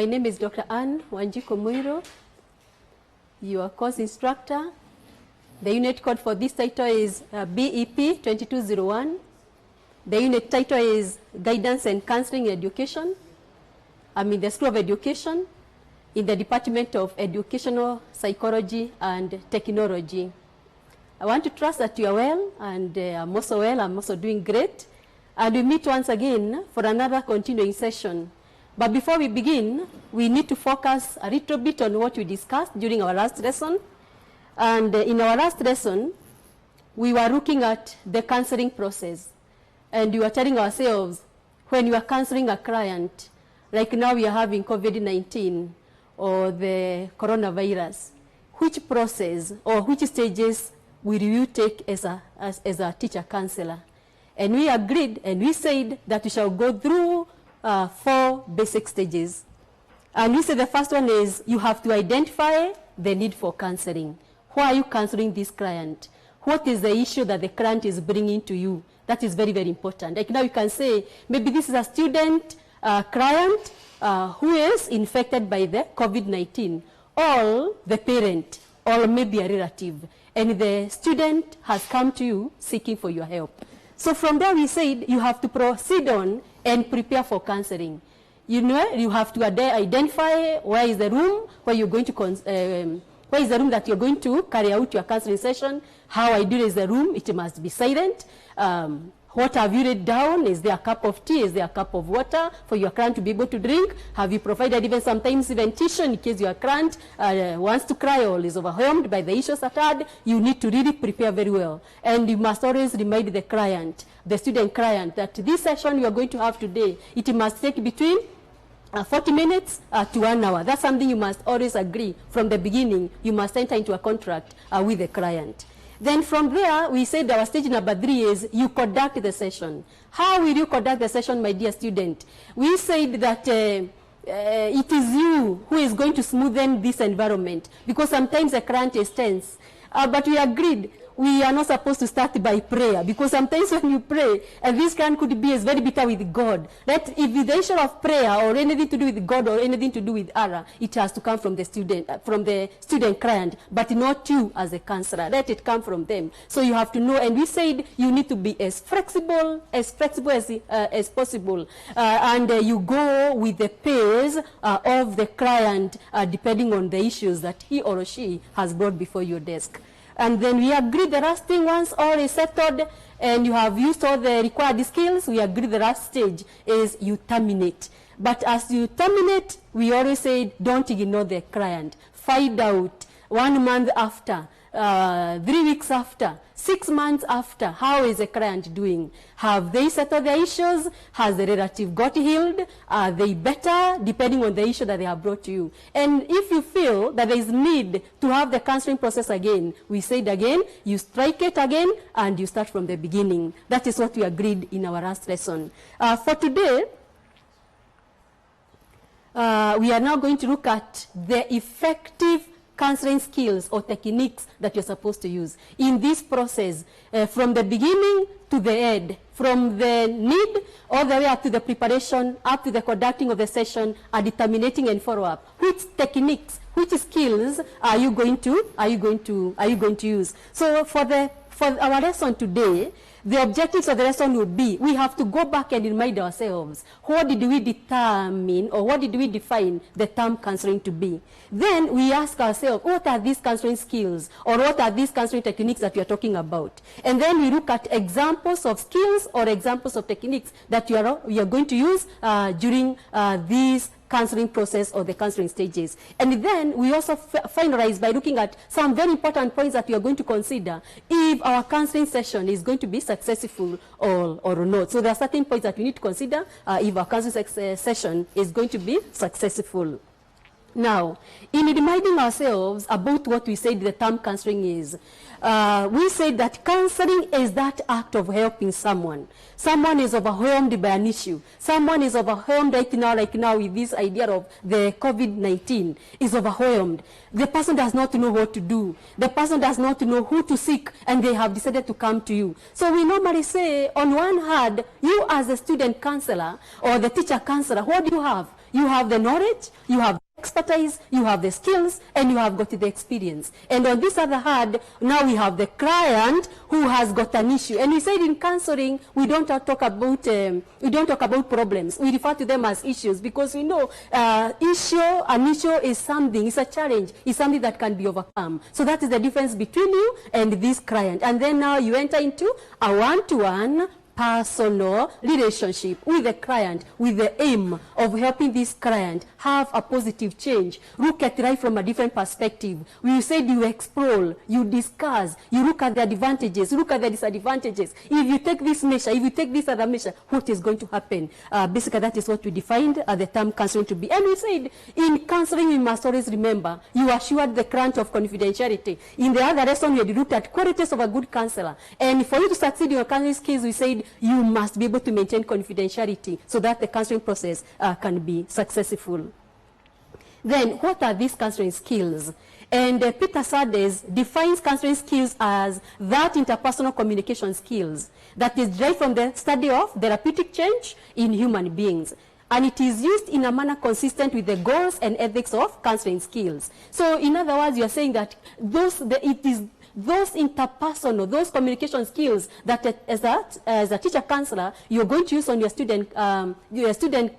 My name is Dr. Anne Wanjiko Muiri, your course instructor. The unit code for this title is BEP 2201. The unit title is Guidance and Counseling Education. I'm in the School of Education in the Department of Educational Psychology and Technology. I want to trust that you are well, and I'm also well. I'm also doing great. And we meet once again for another continuing session. But before we begin, we need to focus a little bit on what we discussed during our last lesson. And in our last lesson, we were looking at the counseling process. And we were telling ourselves, when you are counseling a client, like now we are having COVID-19 or the coronavirus, which process or which stages will you take as a teacher counselor? And we agreed and we said that we shall go through 4 basic stages. And we said the first one is you have to identify the need for counseling. Why are you counseling this client? What is the issue that the client is bringing to you? That is very, very important. Like now you can say, maybe this is a student client who is infected by the COVID-19, or the parent, or maybe a relative. And the student has come to you seeking for your help. So from there we said you have to proceed on and prepare for counseling. You know, you have to identify where is the room where you're going to where is the room that you're going to carry out your counseling session. How ideal is the room? It must be silent. What have you laid down? Is there a cup of tea? Is there a cup of water for your client to be able to drink? Have you provided even sometimes even tissue in case your client wants to cry or is overwhelmed by the issues at hand? You need to really prepare very well. And you must always remind the client, the student client, that this session you are going to have today, it must take between 40 minutes to 1 hour. That's something you must always agree from the beginning. You must enter into a contract with the client. Then from there, we said our stage number 3 is you conduct the session. How will you conduct the session, my dear student? We said that it is you who is going to smoothen this environment, because sometimes the client is tense. But we agreed we are not supposed to start by prayer, because sometimes when you pray, and this client could be very bitter with God, that if the issue of prayer or anything to do with God or anything to do with Allah, it has to come from the student client, but not you as a counselor. Let it come from them. So you have to know, and we said you need to be as flexible as possible, and you go with the pace of the client depending on the issues that he or she has brought before your desk. And then we agreed the last thing, once all is settled and you have used all the required skills, we agreed the last stage is you terminate. But as you terminate, we always say don't ignore the client. Find out 1 month after, 3 weeks after, 6 months after, how is the client doing? Have they settled their issues? Has the relative got healed? Are they better? Depending on the issue that they have brought to you. And if you feel that there is need to have the counseling process again, we said again, you strike it again and you start from the beginning. That is what we agreed in our last lesson. For today, we are now going to look at the effective counseling skills or techniques that you're supposed to use in this process, from the beginning to the end, from the need all the way up to the preparation, up to the conducting of the session, and terminating and follow-up. Which techniques, which skills are you going to use? So for our lesson today, the objectives of the lesson will be, we have to go back and remind ourselves, what did we determine or what did we define the term counseling to be? Then we ask ourselves, what are these counseling skills or what are these counseling techniques that we are talking about? And then we look at examples of skills or examples of techniques that we are going to use during these counseling process or the counseling stages. And then we also finalize by looking at some very important points that we are going to consider if our counseling session is going to be successful or not. So there are certain points that we need to consider if our counseling session is going to be successful. Now, in reminding ourselves about what we said the term counseling is, we said that counseling is that act of helping someone. Someone is overwhelmed by an issue. Someone is overwhelmed right now with this idea of the COVID-19, is overwhelmed. The person does not know what to do. The person does not know who to seek, and they have decided to come to you. So we normally say, on one hand, you as a student counselor or the teacher counselor, what do you have? You have the knowledge, you have expertise, you have the skills, and you have got the experience. And on this other hand, now we have the client who has got an issue. And we said in counseling, we don't talk about problems. We refer to them as issues, because we know an issue is something, it's a challenge, it's something that can be overcome. So that is the difference between you and this client. And then now you enter into a one-to-one personal relationship with the client, with the aim of helping this client have a positive change, look at life from a different perspective. We said you explore, you discuss, you look at the advantages, look at the disadvantages. If you take this measure, if you take this other measure, what is going to happen? Basically, that is what we defined the term counseling to be. And we said in counseling, we must always remember, you assured the client of confidentiality. In the other lesson, we had looked at qualities of a good counselor. And for you to succeed in your counseling skills, we said you must be able to maintain confidentiality so that the counseling process can be successful. Then, what are these counseling skills? And Peter Sardes defines counseling skills as that interpersonal communication skills that is derived from the study of therapeutic change in human beings. And it is used in a manner consistent with the goals and ethics of counseling skills. So, in other words, you are saying that it is those interpersonal, those communication skills that as a teacher counselor, you're going to use on your student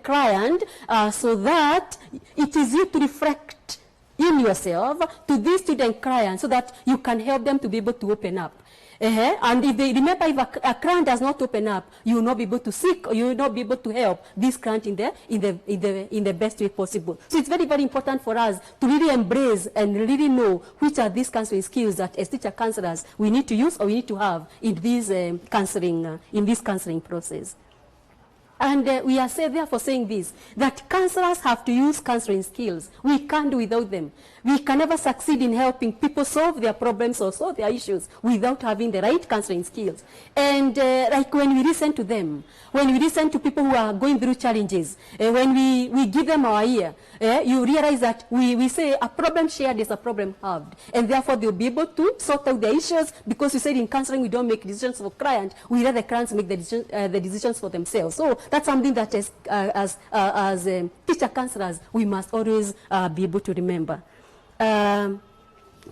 client so that it is you to reflect in yourself to this student client so that you can help them to be able to open up. And if they remember, if a client does not open up, you will not be able to seek, or you will not be able to help this client in the best way possible. So it's very, very important for us to really embrace and really know which are these counseling skills that as teacher counselors we need to use or we need to have in this counseling process. And we are therefore saying this, that counselors have to use counseling skills. We can't do without them. We can never succeed in helping people solve their problems or solve their issues without having the right counseling skills. And like when we listen to them, when we listen to people who are going through challenges, when we give them our ear, you realize that we say a problem shared is a problem halved. And therefore they'll be able to sort out their issues, because we said in counseling we don't make decisions for client, we let the clients make the decisions for themselves. So that's something that as teacher counselors we must always be able to remember.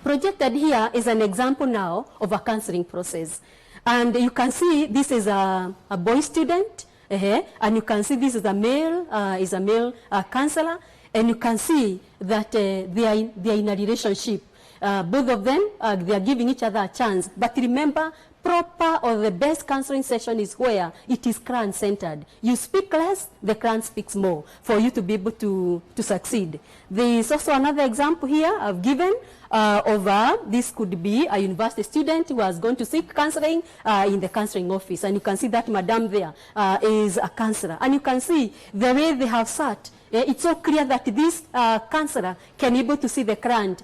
Projected here is an example now of a counseling process. And you can see this is a boy student, and you can see this is a male counselor, and you can see that they are in a relationship. Both of them, they are giving each other a chance. But remember, proper or the best counseling session is where it is client-centered. You speak less, the client speaks more for you to be able to succeed. There is also another example here I've given of this could be a university student who has gone to seek counseling in the counseling office. And you can see that madam there is a counselor. And you can see the way they have sat. It's so clear that this counselor can be able to see the client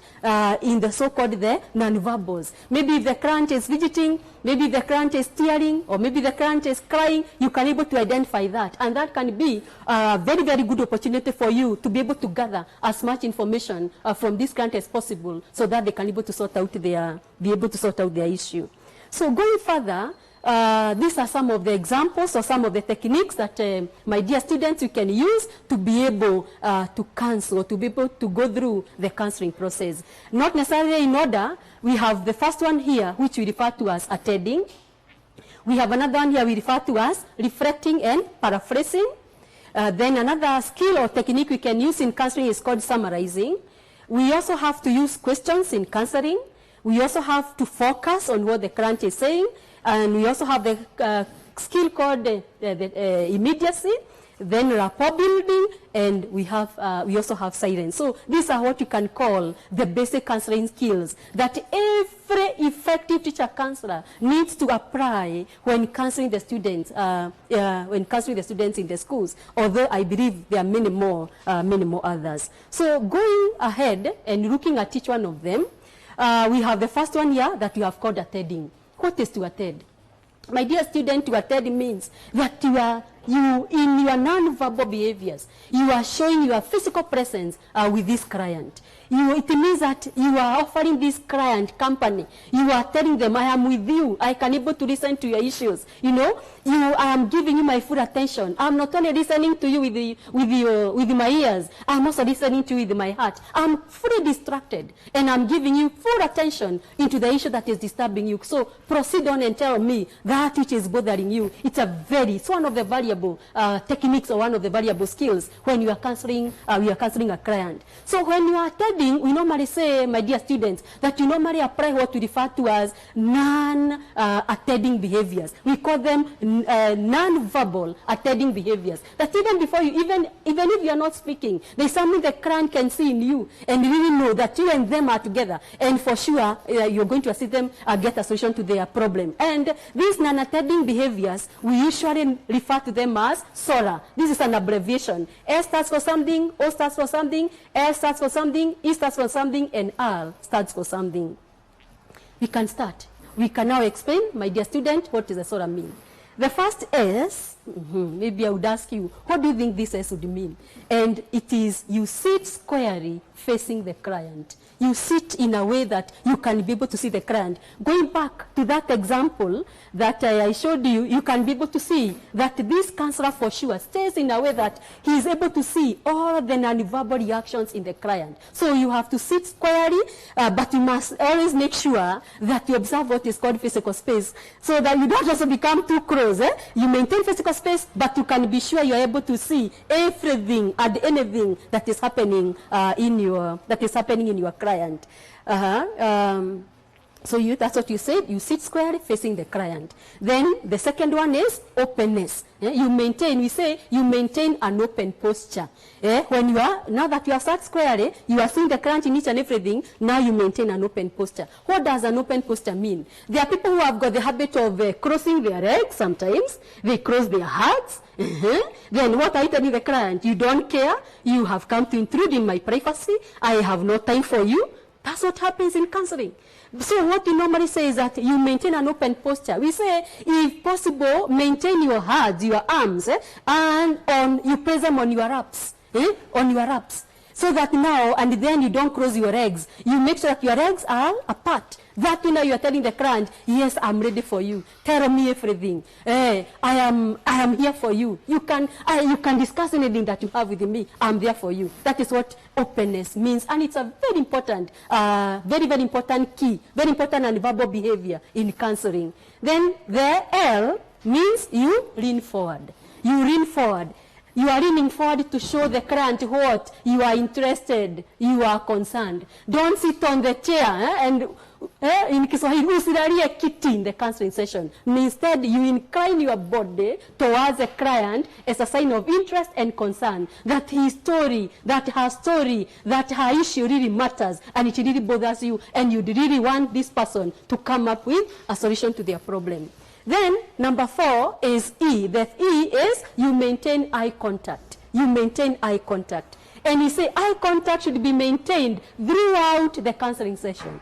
in the so-called the non-verbals. Maybe if the client is fidgeting, maybe the client is tearing, or maybe the client is crying, you can be able to identify that. And that can be a very, very good opportunity for you to be able to gather as much information from this client as possible so that they can be able to sort out their issue. So going further, these are some of the examples or some of the techniques that my dear students you can use to be able to counsel, to be able to go through the counseling process. Not necessarily in order. We have the first one here, which we refer to as attending. We have another one here we refer to as reflecting and paraphrasing. Then another skill or technique we can use in counseling is called summarizing. We also have to use questions in counseling. We also have to focus on what the client is saying. And we also have the skill called immediacy, then rapport building, and we also have silence. So these are what you can call the basic counseling skills that every effective teacher counselor needs to apply when counseling the students, in the schools. Although I believe there are many more others. So going ahead and looking at each one of them, we have the first one here that we have called attending. What is to attend? My dear student, to attend means that you are you, in your non-verbal behaviors, you are showing your physical presence with this client. It means that you are offering this client company. You are telling them, I am with you. I can able to listen to your issues. I am giving you my full attention. I'm not only listening to you with my ears. I'm also listening to you with my heart. I'm fully distracted, and I'm giving you full attention into the issue that is disturbing you. So proceed on and tell me that which is bothering you. It's one of the valuable techniques or one of the valuable skills when you are counseling a client. So when you are attending, we normally say, my dear students, that you normally apply what we refer to as non-attending behaviors. We call them non-verbal attending behaviors. That even before you, even if you are not speaking, there's something the client can see in you and really know that you and them are together. And for sure, you're going to assist them get a solution to their problem. And these non-attending behaviors, we usually refer to them as SORA. This is an abbreviation. S stands for something, O stands for something, S stands for something, E stands for something, and R stands for something. We can start. We can now explain, my dear student, what does a SORA mean? The first S, maybe I would ask you, what do you think this S would mean? And it is, you sit squarely facing the client. You sit in a way that you can be able to see the client. Going back to that example that I showed you, you can be able to see that this counselor for sure stays in a way that he is able to see all the non-verbal reactions in the client. So you have to sit squarely, but you must always make sure that you observe what is called physical space, so that you don't also become too close. You maintain physical space, but you can be sure you are able to see everything and anything that is happening in your client. So that's what you said. You sit squarely facing the client. Then the second one is openness. You maintain an open posture. Now that you are sat squarely, you are seeing the client in each and everything. Now you maintain an open posture. What does an open posture mean? There are people who have got the habit of crossing their legs sometimes. They cross their hearts. Then what are you telling the client? You don't care. You have come to intrude in my privacy. I have no time for you. That's what happens in counseling. So what we normally say is that you maintain an open posture. We say, if possible, maintain your hands, your arms, and you place them on your laps. On your laps. So that now, and then you don't cross your legs. You make sure that your legs are apart. That now you are telling the client, yes, I'm ready for you. Tell me everything. I am here for you. You can discuss anything that you have with me. I'm there for you. That is what openness means, and it's a very important, very important key, very important and verbal behavior in counseling. Then the L means you lean forward. You lean forward. You are leaning forward to show the client what you are interested, you are concerned. Don't sit on the chair and in Kiswahili usilalie kiti in the counseling session. Instead, you incline your body towards the client as a sign of interest and concern. That his story, that her issue really matters and it really bothers you, and you really want this person to come up with a solution to their problem. Then, number 4 is E. The E is you maintain eye contact. You maintain eye contact. And you say eye contact should be maintained throughout the counseling session.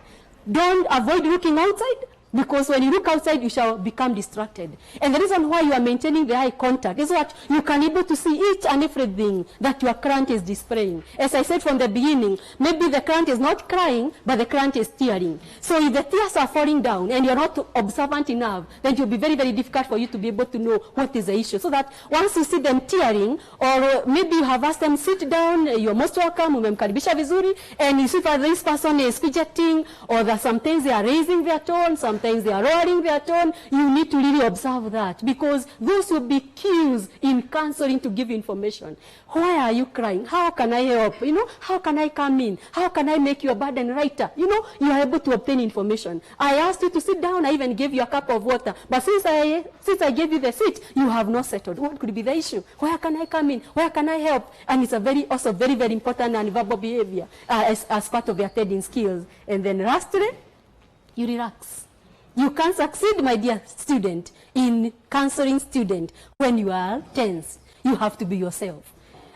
Don't avoid looking outside, because when you look outside, you shall become distracted. And the reason why you are maintaining the eye contact is that you can be able to see each and everything that your client is displaying. As I said from the beginning, maybe the client is not crying, but the client is tearing. So if the tears are falling down and you're not observant enough, then it will be very, very difficult for you to be able to know what is the issue. So that once you see them tearing, or maybe you have asked them sit down, you're most welcome, umemkaribisha vizuri, and you see that this person is fidgeting, or that sometimes they are raising their tone, sometimes they are lowering their tone, you need to really observe that, because those will be cues in counseling to give information. Why are you crying? How can I help? How can I come in? How can I make your burden lighter? You are able to obtain information. I asked you to sit down. I even gave you a cup of water. But since I gave you the seat, you have not settled. What could be the issue? Where can I come in? Where can I help? And it's also very, very important and verbal behavior as part of your attending skills. And then lastly, you relax. You can succeed, my dear student, in counseling student when you are tense. You have to be yourself.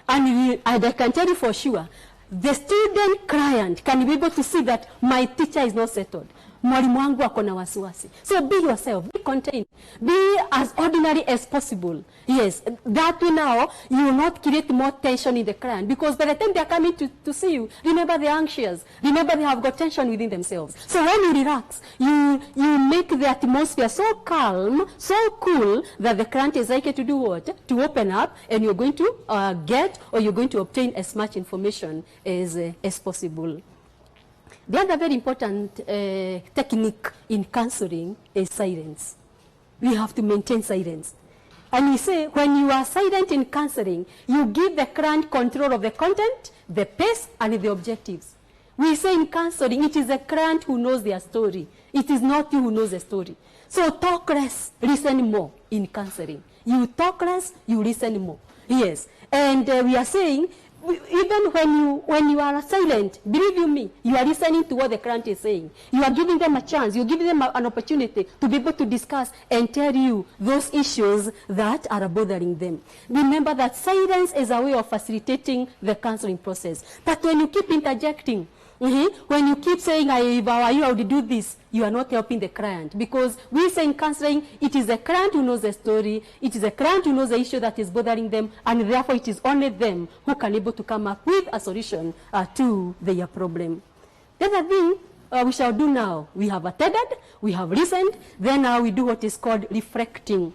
And I can tell you for sure, the student client can be able to see that my teacher is not settled. mwalimu wangu ako na wasiwasi. So be yourself, be contained, be as ordinary as possible. Yes, that way now you will not create more tension in the client, because by the time they are coming to see you, remember they are anxious, remember they have got tension within themselves. So when you relax, you make the atmosphere so calm, so cool, that the client is likely to do what? To open up, and you're going to get, or you're going to obtain as much information as possible. The other very important technique in counseling is silence. We have to maintain silence. And we say when you are silent in counseling, you give the client control of the content, the pace, and the objectives. We say in counseling, it is the client who knows their story. It is not you who knows the story. So talk less, listen more in counseling. You talk less, you listen more. Yes. And we are saying, even when you are silent, believe you me, you are listening to what the client is saying. You are giving them a chance. You're giving them an opportunity to be able to discuss and tell you those issues that are bothering them. Remember that silence is a way of facilitating the counseling process. But when you keep interjecting, when you keep saying, if I were you, I would do this, you are not helping the client. Because we say in counseling, it is the client who knows the story, it is the client who knows the issue that is bothering them, and therefore it is only them who can be able to come up with a solution to their problem. The other thing we shall do now, we have attended, we have listened, then now we do what is called reflecting.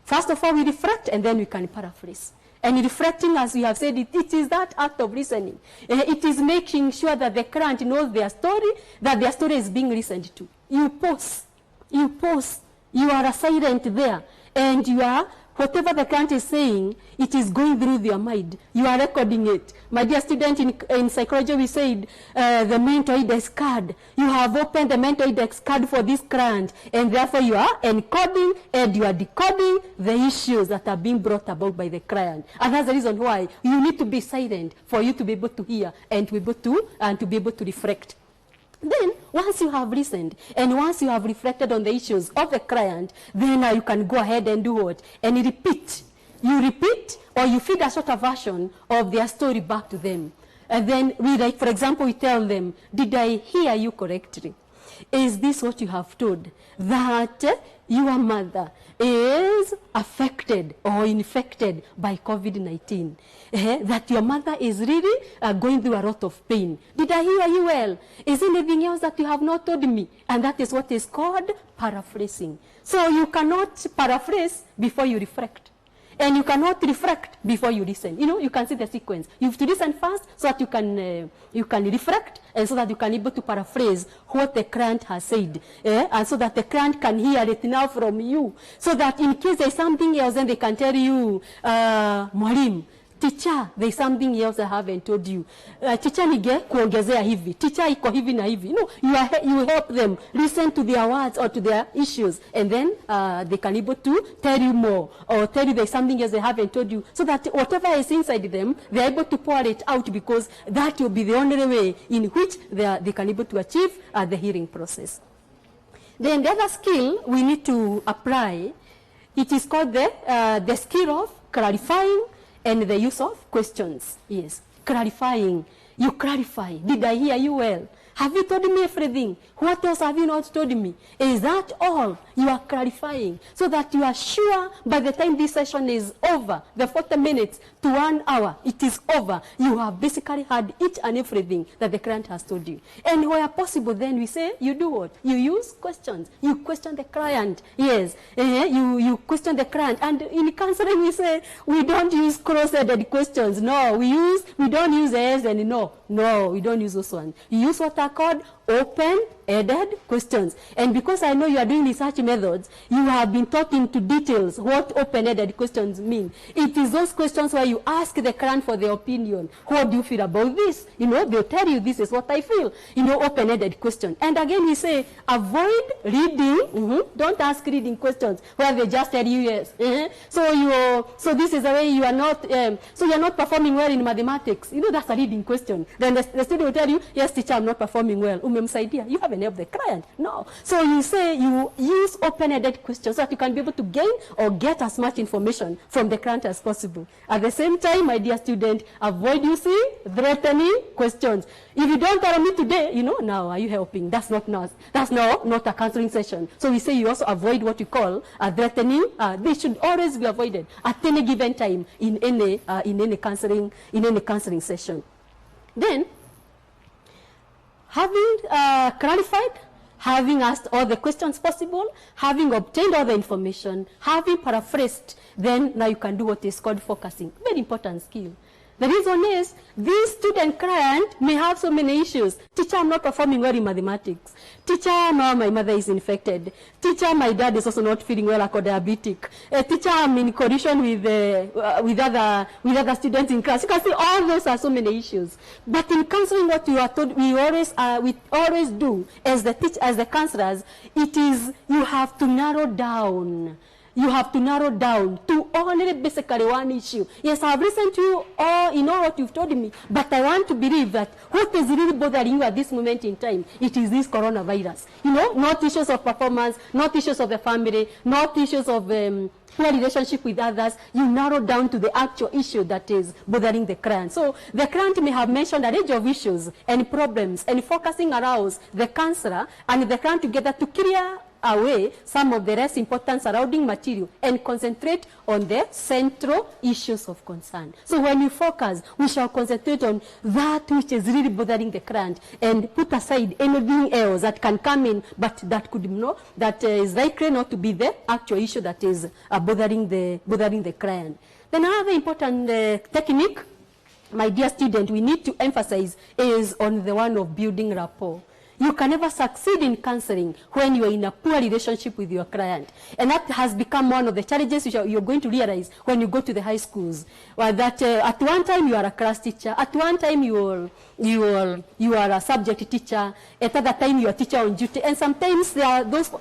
First of all, we reflect, and then we can paraphrase. And reflecting, as we have said, it is that act of listening. It is making sure that the client knows their story, that their story is being listened to. You pause, you are silent there, and you are, whatever the client is saying, it is going through their mind. You are recording it. My dear student, in psychology, we said the mental index card. You have opened the mental index card for this client, and therefore you are encoding and you are decoding the issues that are being brought about by the client. And that's the reason why you need to be silent for you to be able to hear and to be able to reflect. Then, once you have listened and once you have reflected on the issues of the client, then you can go ahead and do what? And repeat. You repeat, or you feed a short version of their story back to them. And then, for example, we tell them, did I hear you correctly? Is this what you have told? That your mother is affected or infected by COVID-19. That your mother is really going through a lot of pain. Did I hear you well? Is there anything else that you have not told me? And that is what is called paraphrasing. So you cannot paraphrase before you reflect. And you cannot reflect before you listen. You can see the sequence. You have to listen first so that you can reflect, and so that you can be able to paraphrase what the client has said. And so that the client can hear it now from you. So that in case there's something else, then they can tell you, Mwalimu, teacher, there's something else I haven't told you. Teacher, nige kuongezea hivi. Teacher, iko hivi na hivi. You help them listen to their words or to their issues, and then they can be able to tell you more, or tell you there's something else they haven't told you, so that whatever is inside them, they're able to pour it out, because that will be the only way in which they can be able to achieve the healing process. Then the other skill we need to apply, it is called the skill of clarifying and the use of questions. Yes, clarifying. You clarify. Did I hear you well? Have you told me everything? What else have you not told me? Is that all? You are clarifying, so that you are sure by the time this session is over, the 40 minutes to 1 hour, it is over. You have basically heard each and everything that the client has told you. And where possible, then we say, you do what? You use questions. You question the client. Yes. You question the client. And in counseling, we say, we don't use cross-headed questions. No, we don't use yes and no. No, we don't use those ones. You use what are called open-ended questions. And because I know you are doing research methods, you have been taught into details what open-ended questions mean. It is those questions where you ask the client for their opinion. What do you feel about this? They'll tell you this is what I feel. Open-ended question. And again, we say avoid reading. Don't ask reading questions where they just tell you yes. So this is the way you are not. So you are not performing well in mathematics. That's a reading question. Then the student will tell you, yes, teacher, I'm not performing well. umemsaidia. You haven't helped the client. No. So you say you use open-ended questions so that you can be able to gain or get as much information from the client as possible. At the same time, my dear student, avoid using threatening questions. If you don't tell me today, now are you helping? That's not a counseling session. So we say you also avoid what you call a threatening. They should always be avoided at any given time in any counseling session. Then, having clarified, having asked all the questions possible, having obtained all the information, having paraphrased, then now you can do what is called focusing. Very important skill. The reason is, this student client may have so many issues. Teacher, I'm not performing well in mathematics. Teacher, no, my mother is infected. Teacher, my dad is also not feeling well, like a diabetic. Teacher, I'm in collision with other students in class. You can see all those are so many issues. But in counseling, what you are told, we always do as the counselors, it is you have to narrow down. You have to narrow down to only basically one issue. Yes, I have listened to you all in all what you've told me, but I want to believe that what is really bothering you at this moment in time, it is this coronavirus. Not issues of performance, not issues of the family, not issues of poor relationship with others. You narrow down to the actual issue that is bothering the client. So the client may have mentioned a range of issues and problems, and focusing around the counselor and the client together to clear away some of the less important surrounding material and concentrate on the central issues of concern. So when we focus, we shall concentrate on that which is really bothering the client and put aside anything else that can come in, but that could that is likely not to be the actual issue that is bothering the client. Then another important technique, my dear student, we need to emphasize is on the one of building rapport. You can never succeed in counseling when you are in a poor relationship with your client. And that has become one of the challenges which you're going to realize when you go to the high schools. Well, that at one time you are a class teacher, at one time you are a subject teacher, at other time you are a teacher on duty. And sometimes there are those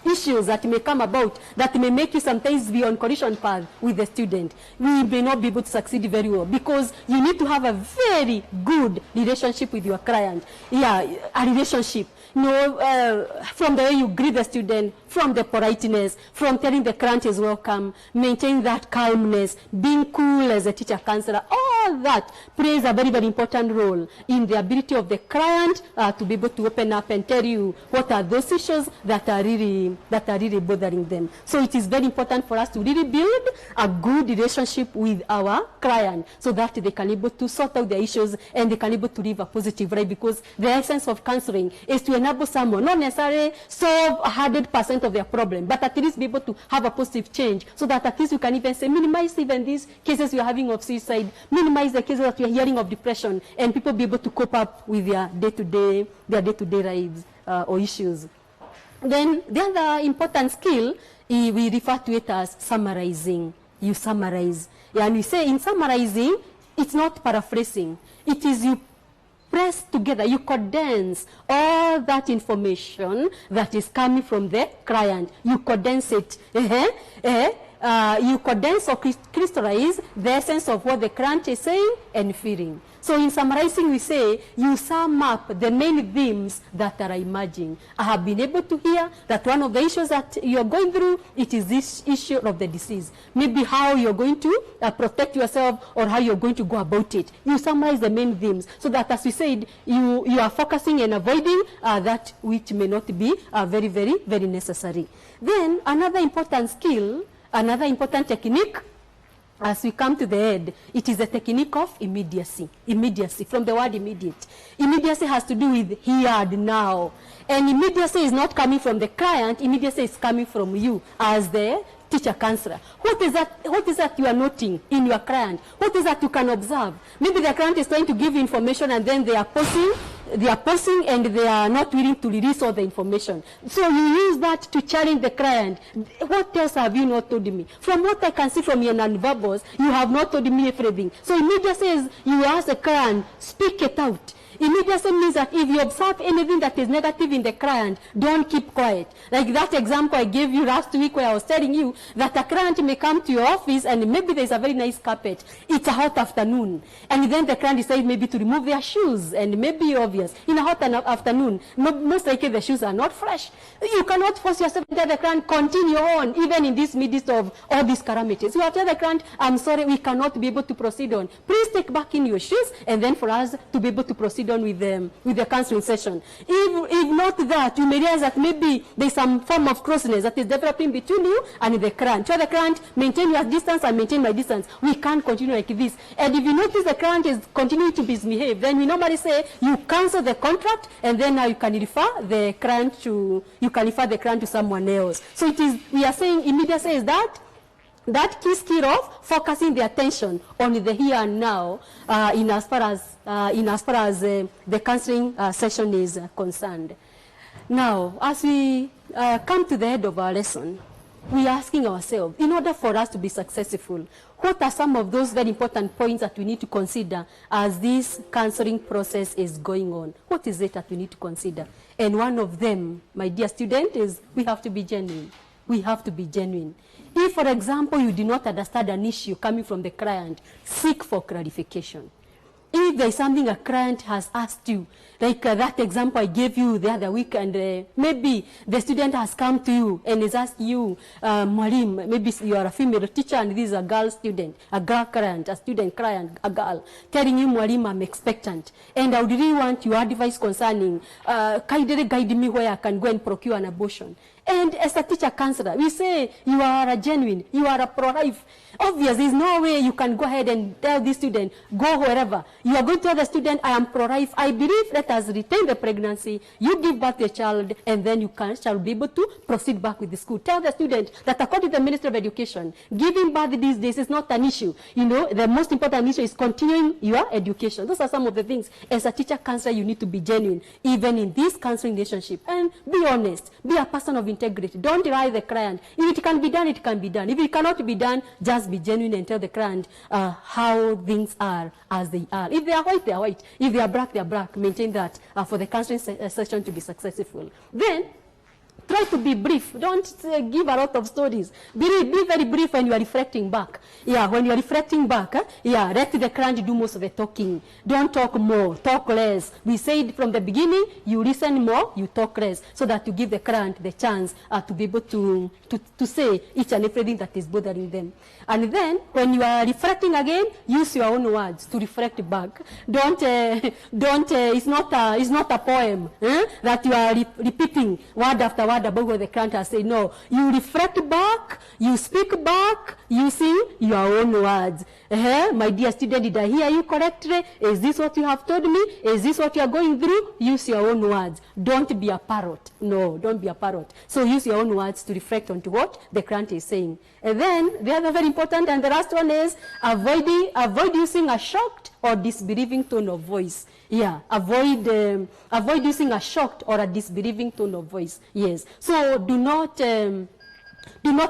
issues that may come about that may make you sometimes be on collision path with the student. We may not be able to succeed very well because you need to have a very good relationship with your client. Yeah, a relationship. From the way you greet the student, from the politeness, from telling the client is welcome, maintain that calmness, being cool as a teacher counselor, all that plays a very, very important role in the ability of the client to be able to open up and tell you what are those issues that are really bothering them. So it is very important for us to really build a good relationship with our client so that they can be able to sort out their issues and they can be able to live a positive life, because the essence of counseling is to enable someone, not necessarily solve 100% of their problem, but at least be able to have a positive change so that at least we can even say minimize even these cases we are having of suicide, minimize the cases that we are hearing of depression, and people be able to cope up with their day-to-day lives or issues. Then the other important skill, we refer to it as summarizing. You summarize. And we say in summarizing, it's not paraphrasing. It is you press together, you condense all that information that is coming from the client. You condense it. You condense or crystallize the essence of what the client is saying and feeling. So in summarizing, we say you sum up the main themes that are emerging. I have been able to hear that one of the issues that you're going through, it is this issue of the disease. Maybe how you're going to protect yourself or how you're going to go about it. You summarize the main themes so that, as we said, you are focusing and avoiding that which may not be very, very, very necessary. Then another important skill, another important technique, as we come to the end, it is the technique of immediacy. Immediacy, from the word immediate. Immediacy has to do with here and now. And immediacy is not coming from the client, immediacy is coming from you as the teacher counselor. What is that you are noting in your client? What is that you can observe? Maybe the client is trying to give information and then they are pausing and they are not willing to release all the information. So you use that to challenge the client. What else have you not told me? From what I can see from your non-verbals, you have not told me everything. So immediately says you ask the client, speak it out. Immediacy means that if you observe anything that is negative in the client, don't keep quiet. Like that example I gave you last week where I was telling you that a client may come to your office and maybe there's a very nice carpet. It's a hot afternoon. And then the client decides maybe to remove their shoes, and maybe obvious. In a hot afternoon, most likely the shoes are not fresh. You cannot force yourself to tell the client, continue on, even in this midst of all these calamities. You have to tell the client, I'm sorry, we cannot be able to proceed on. Please take back in your shoes, and then for us to be able to proceed on with the counseling session. If not that, you may realize that maybe there's some form of closeness that is developing between you and the client. Tell the client, maintain your distance and maintain my distance. We can't continue like this. And if you notice the client is continuing to misbehave, then we normally say you cancel the contract, and then now you can refer the client to someone else. So it is, we are saying immediacy is that key skill of focusing the attention on the here and now in as far as the counseling session is concerned. Now, as we come to the end of our lesson, we are asking ourselves, in order for us to be successful, what are some of those very important points that we need to consider as this counseling process is going on? What is it that we need to consider? And one of them, my dear student, is we have to be genuine. We have to be genuine. If, for example, you do not understand an issue coming from the client, seek for clarification. If there is something a client has asked you, like that example I gave you the other week, and maybe the student has come to you and has asked you, Muiri, maybe you are a female teacher and this is a girl student, a girl client, a student client, a girl, telling you, Muiri, I'm expectant, and I would really want your advice concerning, kindly guide me where I can go and procure an abortion. And as a teacher counselor, we say you are a genuine, you are a pro-life. Obviously, there's no way you can go ahead and tell the student, go wherever. You are going to tell the student, I am pro-life. I believe let us retain the pregnancy. You give birth to a child, and then you shall be able to proceed back with the school. Tell the student that according to the Ministry of Education, giving birth these days is not an issue. You know, the most important issue is continuing your education. Those are some of the things. As a teacher counselor, you need to be genuine, even in this counseling relationship. And be honest. Be a person of integrity. Don't lie the client. If it can be done, it can be done. If it cannot be done, just be genuine and tell the client how things are as they are. If they are white, they are white. If they are black, they are black. Maintain that for the counseling session to be successful. Then, try to be brief. Don't give a lot of stories. Be very brief when you are reflecting back. Yeah, when you are reflecting back, let the client do most of the talking. Don't talk more, talk less. We said from the beginning, you listen more, you talk less, so that you give the client the chance to be able to say each and everything that is bothering them. And then, when you are reflecting again, use your own words to reflect back. It's not a poem that you are repeating word after word about what the client has said. No, you reflect back, you speak back using your own words. My dear student, did I hear you correctly? Is this what you have told me? Is this what you are going through? Use your own words. Don't be a parrot. No, don't be a parrot. So use your own words to reflect onto what the client is saying. And then the other very important and the last one is avoid using a shocked or disbelieving tone of voice. Yeah, avoid using a shocked or a disbelieving tone of voice. Yes. So do not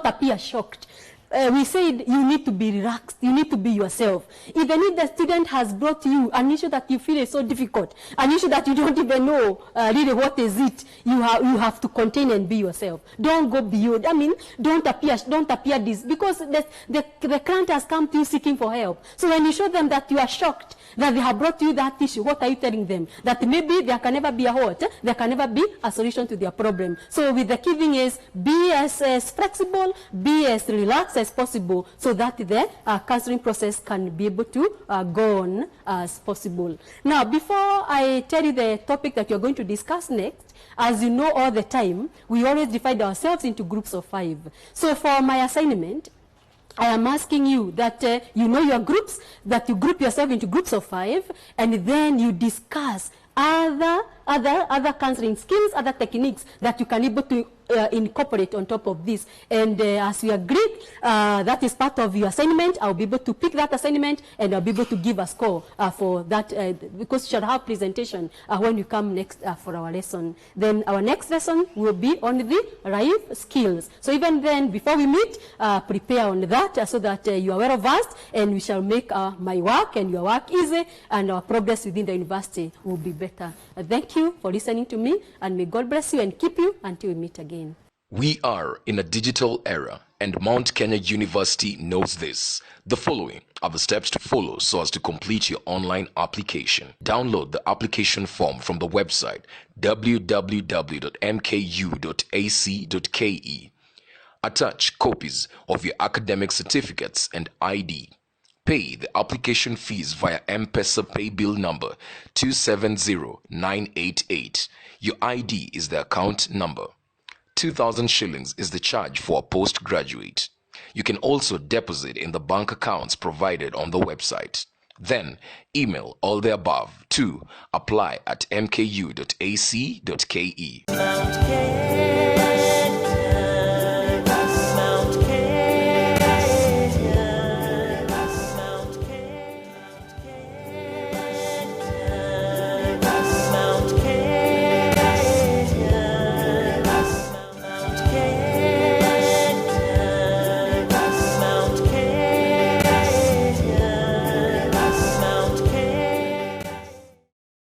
appear shocked. We said you need to be relaxed. You need to be yourself. Even if the student has brought you an issue that you feel is so difficult, an issue that you don't even know really what is it, you have to contain and be yourself. Don't go beyond. I mean, don't appear this, because the client has come to you seeking for help. So when you show them that you are shocked that they have brought you that issue, what are you telling them? That maybe there can never be a what? There can never be a solution to their problem. So with the key thing is be as flexible, be as relaxed as possible, so that the counseling process can be able to go on as possible. Now, before I tell you the topic that you're going to discuss next, as you know all the time, we always divide ourselves into groups of 5. So for my assignment, I am asking you that you know your groups, that you group yourself into groups of 5, and then you discuss other other counseling skills, other techniques that you can able to incorporate on top of this. And as we agreed, that is part of your assignment. I'll be able to pick that assignment and I'll be able to give a score for that, because you shall have presentation when you come next for our lesson. Then our next lesson will be on the life skills. So even then, before we meet, prepare on that so that you are well versed, and we shall make my work and your work easy, and our progress within the university will be better. Thank you for listening to me, and may God bless you and keep you until we meet again. We are in a digital era, and Mount Kenya University knows this. The following are the steps to follow so as to complete your online application. Download the application form from the website www.mku.ac.ke. Attach copies of your academic certificates and ID. Pay the application fees via M-Pesa pay bill number 270988. Your ID is the account number. 2,000 shillings is the charge for a postgraduate. You can also deposit in the bank accounts provided on the website. Then, email all the above to apply@mku.ac.ke.